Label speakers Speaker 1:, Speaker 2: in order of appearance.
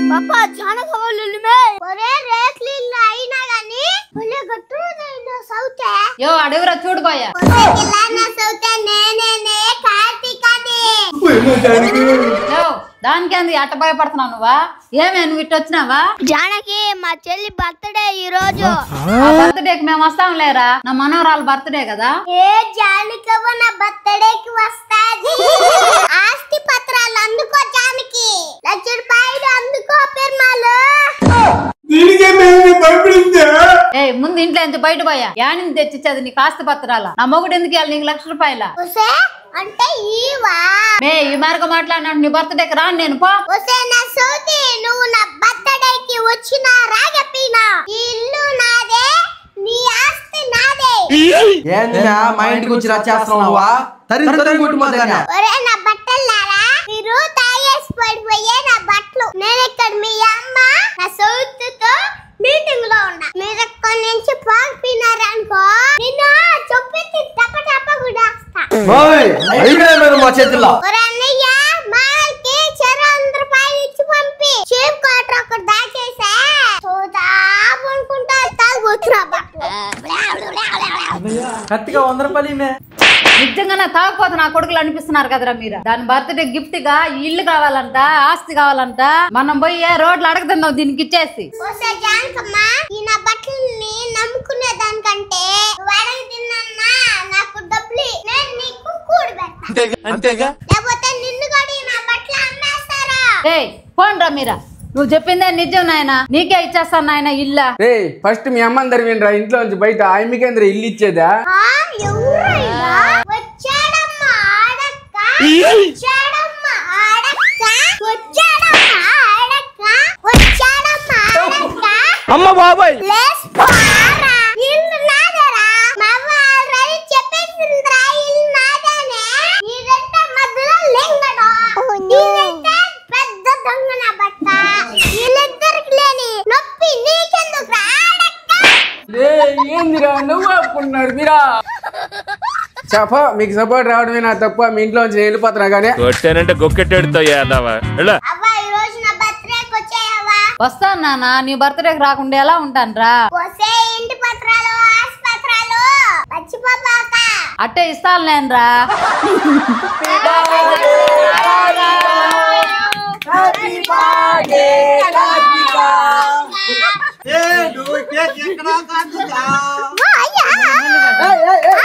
Speaker 1: पापा अचानक हवा लुल्ली में ఒరే రేట్లిల్లు అయినా గాని భలే గట్టుదైనా సౌతే
Speaker 2: యో అడుగురా చూడు బాయా
Speaker 1: ఒరేకిలానా సౌతే నేనే కార్తీకని
Speaker 2: యో దానికేంది అట్ట భయపడుతున్నావు నువ్వా ఏమే నువ్వు ఇట్టు వచ్చినావా
Speaker 1: జానకి మా చెల్లి బర్త్డే ఈ రోజు
Speaker 2: ఆ బర్త్డేకి మేము వస్తాం లేరా నా మనవరాలు బర్త్డే కదా
Speaker 1: ఏ జానకవ్వ నా బర్త్డేకి వస్తాది ఆస్తి పత్రాలు అందుకో జానకి లక్ష రూపాయలు అందుకో పెర్మాలు
Speaker 2: ఏ ముందు ఇంట్లో ఎంత బయట పోయా యానిని తెచ్చిచ్చేది నీకు ఆస్తి పత్రాల నా మొగుడు ఎందుకు ఇవ్వాలి నీకు ₹1,00,000
Speaker 1: అంటే ఈవా
Speaker 2: మే ఈ మార్గం మాట్లాడినాడు నీ బర్త్డేకి రాను నేను పో
Speaker 1: నా సోతి నువ్వు నా బర్త్డేకి వచ్చినా రాగపినా ఈ ఇల్లు నాదే నీ ఆస్తి నాదే
Speaker 3: ఏందినా మా ఇంటికి వచ్చి రచ్చేస్తున్నావా తరి కొట్టు మాదన్నా
Speaker 1: ఒరే నా బట్టలారా మీరు తాగేసి పడిపోయే నా బట్టలు నేను ఇక్కడ మీ అమ్మ నా సోతితో మీటింగ్ లో ఉన్నా మీరు ఎక్కడి నుంచి పారిపోయినారనుకో నిన్ను చొప్పెత్తి టప టప గుడేస్తా
Speaker 3: మా చేతుల్లో
Speaker 1: ఒరే అన్నయ్య మాల్కి ₹100 ఇచ్చి పంపి చీప్ కాటర్ ఒకటి దాచేసా చూదా అనుకుంటా తాగుతున్నా బట్టలు
Speaker 3: కత్తిగా ₹100
Speaker 2: నిజంగా నా తాగపోతే నా కొడుకులు అనిపిస్తున్నారు కదరా మీరు దాని బర్త్డే గిఫ్ట్ గా ఇల్లు కావాలంట ఆస్తి కావాలంట మనం పోయి రోడ్లు అడగదున్నావు దీనికి ఇచ్చేసి
Speaker 1: ఈ నా బట్టల్ని నమ్ముకునే దానికంటే అడగతిన్నా నాకు డబ్బులు నేను నీకు కూడి పెడతా లేకపోతే నిన్ను కూడా నా బట్టలు అమ్మేస్తారా
Speaker 2: పోండ్రా మీరా నువ్వు చెప్పిందే నిజం నాయన నీకే ఇచ్చేస్తాను నాయన ఇల్లా
Speaker 4: ఫస్ట్ మీ అమ్మ అందరు వినరా ఇంట్లో నుంచి బయట ఆయనకేంద్ర ఇల్లు ఇచ్చేదా
Speaker 1: వచ్చాడమ్మా ఆడక్క వచ్చాడమ్మా ఆడక్క వచ్చాడమ్మా ఆడక్క వచ్చాడమ్మా ఆడక్క
Speaker 4: అమ్మ బాబాయ్
Speaker 1: ఇల్లు నాదరా మవ్వ ఆల్రెడీ చెప్పేసిందిరా ఇల్లు నాదనే ఇదంతా మధ్యలో లింగడం ఇదంతా పెద్ద దొంగ నా బట్ట వీళ్ళిద్దరికి లేని నొప్పి నీకెందుకు రాడక్క
Speaker 4: ఏందిరా నువ్వు అప్పుకున్నాడు మీరా చెప్ప మీకు సపోర్ట్ రావడమే నా తప్ప మీ ఇంట్లో నుంచి వెళ్ళిపోతున్నా కానీ
Speaker 5: కొట్టానంటే గొక్కెట్టాడుతో
Speaker 1: అవ్వ ఈ రోజు నా బర్త్డేకి వచ్చాయవ్వా
Speaker 2: వస్తాను నాన్న నీ బర్త్డేకి రాకుండా ఎలా ఉంటాను రా
Speaker 1: వస్తే ఇంటి పత్రాలు ఆస్పత్రాలు మర్చిపోబాక
Speaker 2: అట్టే ఇస్తాను నేను రా
Speaker 1: అయ్యా